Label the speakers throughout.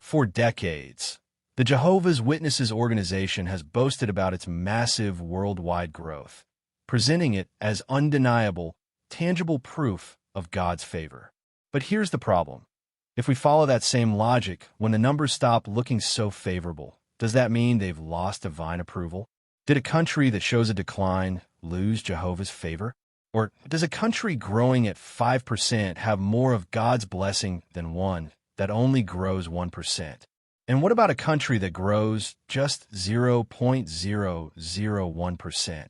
Speaker 1: For decades, the Jehovah's Witnesses organization has boasted about its massive worldwide growth, presenting it as undeniable, tangible proof of God's favor. But here's the problem. If we follow that same logic, when the numbers stop looking so favorable, does that mean they've lost divine approval? Did a country that shows a decline lose Jehovah's favor? Or does a country growing at 5% have more of God's blessing than one that only grows 1%? And what about a country that grows just 0.001%?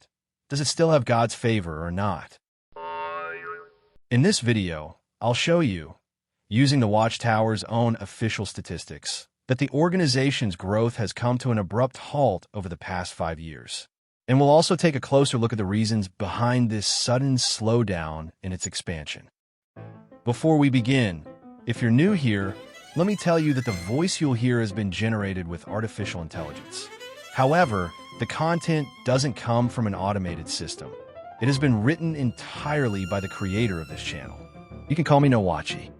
Speaker 1: Does it still have God's favor or not? In this video, I'll show you, using the Watchtower's own official statistics, that the organization's growth has come to an abrupt halt over the past 5 years. And we'll also take a closer look at the reasons behind this sudden slowdown in its expansion. Before we begin, if you're new here, let me tell you that the voice you'll hear has been generated with artificial intelligence. However, the content doesn't come from an automated system. It has been written entirely by the creator of this channel. You can call me Nowachi.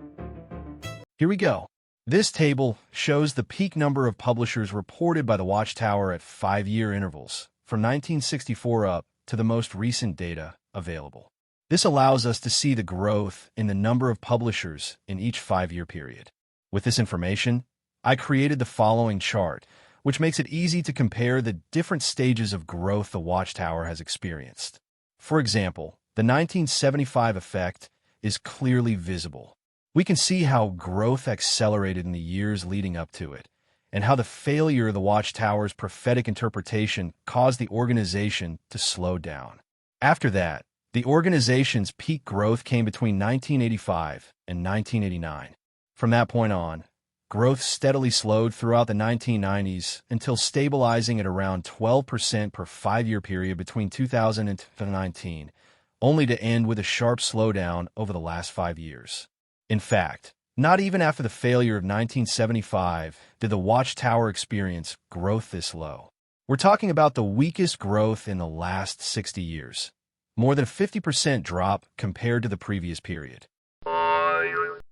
Speaker 1: Here we go. This table shows the peak number of publishers reported by the Watchtower at 5-year intervals, from 1964 up to the most recent data available. This allows us to see the growth in the number of publishers in each 5-year period. With this information, I created the following chart, which makes it easy to compare the different stages of growth the Watchtower has experienced. For example, the 1975 effect is clearly visible. We can see how growth accelerated in the years leading up to it, and how the failure of the Watchtower's prophetic interpretation caused the organization to slow down. After that, the organization's peak growth came between 1985 and 1989. From that point on, growth steadily slowed throughout the 1990s until stabilizing at around 12% per 5-year period between 2000 and 2019, only to end with a sharp slowdown over the last 5 years. In fact, not even after the failure of 1975 did the Watchtower experience growth this low. We're talking about the weakest growth in the last 60 years. More than a 50% drop compared to the previous period.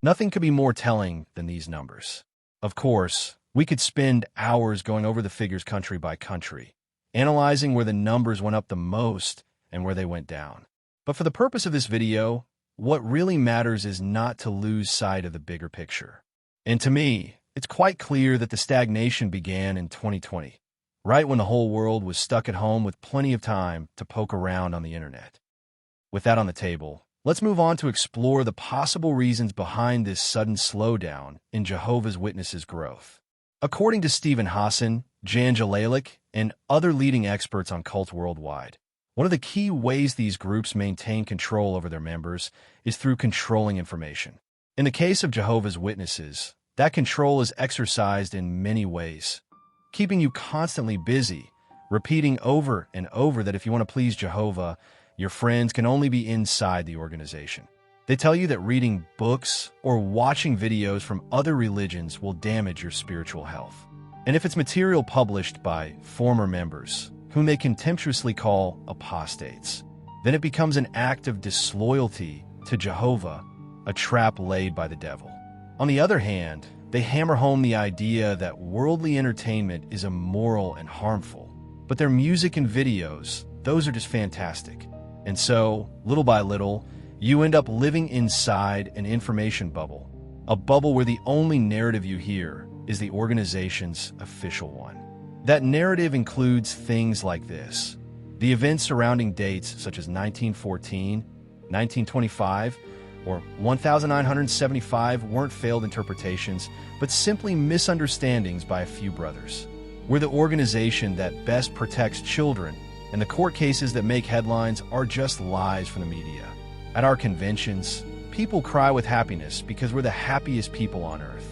Speaker 1: Nothing could be more telling than these numbers. Of course, we could spend hours going over the figures country by country, analyzing where the numbers went up the most and where they went down. But for the purpose of this video, what really matters is not to lose sight of the bigger picture. And to me, it's quite clear that the stagnation began in 2020, right when the whole world was stuck at home with plenty of time to poke around on the internet. With that on the table, let's move on to explore the possible reasons behind this sudden slowdown in Jehovah's Witnesses' growth. According to Stephen Hassan, Jan Jalalik, and other leading experts on cult worldwide, one of the key ways these groups maintain control over their members is through controlling information. In the case of Jehovah's Witnesses, that control is exercised in many ways, keeping you constantly busy, repeating over and over that if you want to please Jehovah, your friends can only be inside the organization. They tell you that reading books or watching videos from other religions will damage your spiritual health. And if it's material published by former members, whom they contemptuously call apostates, then it becomes an act of disloyalty to Jehovah, a trap laid by the devil. On the other hand, they hammer home the idea that worldly entertainment is immoral and harmful, but their music and videos, those are just fantastic. And so, little by little, you end up living inside an information bubble, a bubble where the only narrative you hear is the organization's official one. That narrative includes things like this. The events surrounding dates such as 1914, 1925, or 1975 weren't failed interpretations, but simply misunderstandings by a few brothers. We're the organization that best protects children, and the court cases that make headlines are just lies from the media. At our conventions, people cry with happiness because we're the happiest people on earth.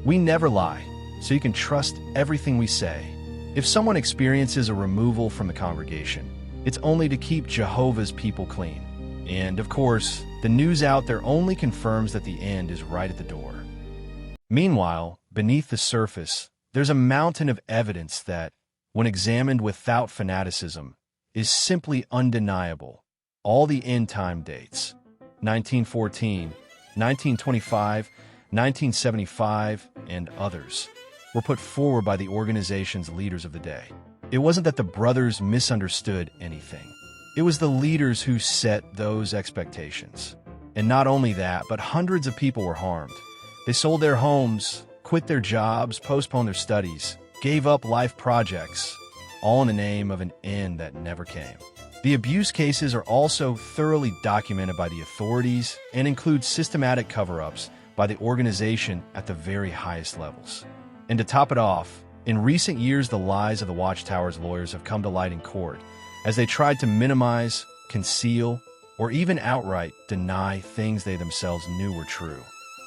Speaker 1: We never lie, so you can trust everything we say. If someone experiences a removal from the congregation, it's only to keep Jehovah's people clean. And, of course, the news out there only confirms that the end is right at the door. Meanwhile, beneath the surface, there's a mountain of evidence that, when examined without fanaticism, is simply undeniable. All the end-time dates, 1914, 1925, 1975, and others, were put forward by the organization's leaders of the day. It wasn't that the brothers misunderstood anything. It was the leaders who set those expectations. And not only that, but hundreds of people were harmed. They sold their homes, quit their jobs, postponed their studies, gave up life projects, all in the name of an end that never came. The abuse cases are also thoroughly documented by the authorities and include systematic cover-ups by the organization at the very highest levels. And to top it off, in recent years, the lies of the Watchtower's lawyers have come to light in court as they tried to minimize, conceal, or even outright deny things they themselves knew were true.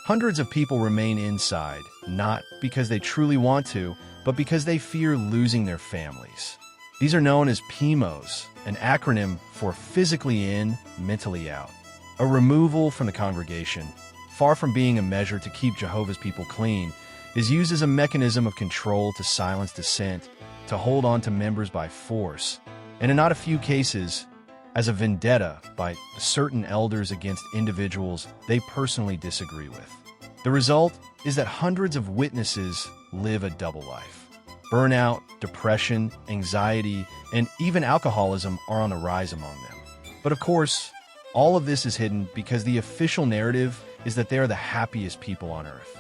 Speaker 1: Hundreds of people remain inside, not because they truly want to, but because they fear losing their families. These are known as PMOs, an acronym for physically in, mentally out. A removal from the congregation, far from being a measure to keep Jehovah's people clean, is used as a mechanism of control to silence dissent, to hold on to members by force, and in not a few cases, as a vendetta by certain elders against individuals they personally disagree with. The result is that hundreds of witnesses live a double life. Burnout, depression, anxiety, and even alcoholism are on the rise among them. But of course, all of this is hidden because the official narrative is that they are the happiest people on earth.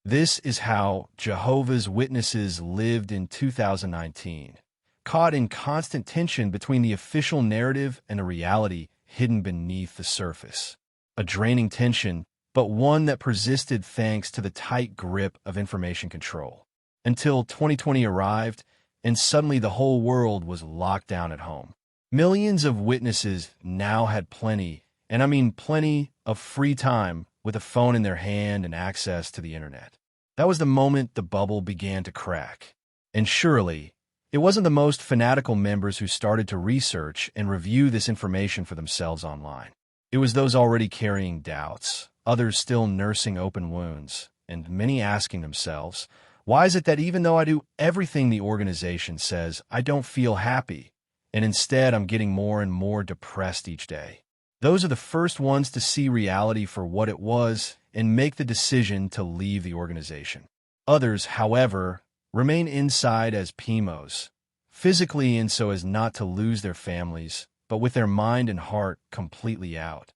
Speaker 1: This is how Jehovah's Witnesses lived in 2019, caught in constant tension between the official narrative and the reality hidden beneath the surface. A draining tension, but one that persisted thanks to the tight grip of information control. Until 2020 arrived, and suddenly the whole world was locked down at home. Millions of witnesses now had plenty, and I mean plenty, of free time with a phone in their hand and access to the internet. That was the moment the bubble began to crack. And surely, it wasn't the most fanatical members who started to research and review this information for themselves online. It was those already carrying doubts, others still nursing open wounds, and many asking themselves, why is it that even though I do everything the organization says, I don't feel happy, and instead I'm getting more and more depressed each day? Those are the first ones to see reality for what it was and make the decision to leave the organization. Others, however, remain inside as PMOs, physically in so as not to lose their families, but with their mind and heart completely out.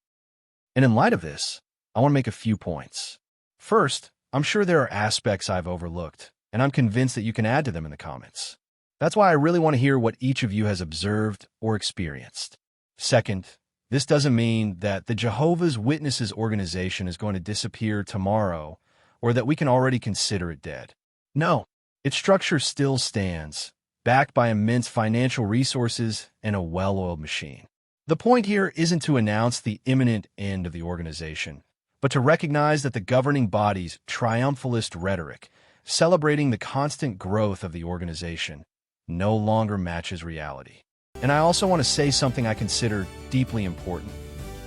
Speaker 1: And in light of this, I want to make a few points. First, I'm sure there are aspects I've overlooked, and I'm convinced that you can add to them in the comments. That's why I really want to hear what each of you has observed or experienced. Second, this doesn't mean that the Jehovah's Witnesses organization is going to disappear tomorrow or that we can already consider it dead. No, its structure still stands, backed by immense financial resources and a well-oiled machine. The point here isn't to announce the imminent end of the organization, but to recognize that the governing body's triumphalist rhetoric, celebrating the constant growth of the organization, no longer matches reality. And I also want to say something I consider deeply important.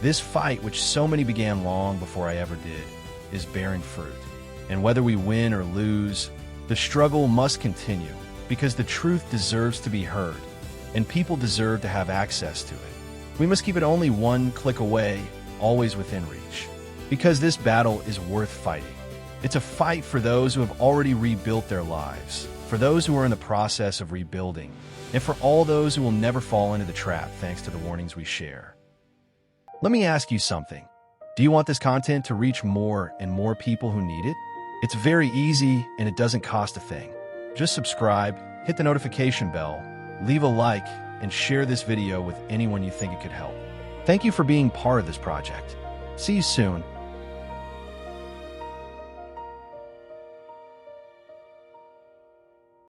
Speaker 1: This fight, which so many began long before I ever did, is bearing fruit. And whether we win or lose, the struggle must continue because the truth deserves to be heard, and people deserve to have access to it. We must keep it only one click away, always within reach. Because this battle is worth fighting. It's a fight for those who have already rebuilt their lives, for those who are in the process of rebuilding, and for all those who will never fall into the trap thanks to the warnings we share. Let me ask you something. Do you want this content to reach more and more people who need it? It's very easy and it doesn't cost a thing. Just subscribe, hit the notification bell, leave a like, and share this video with anyone you think it could help. Thank you for being part of this project. See you soon.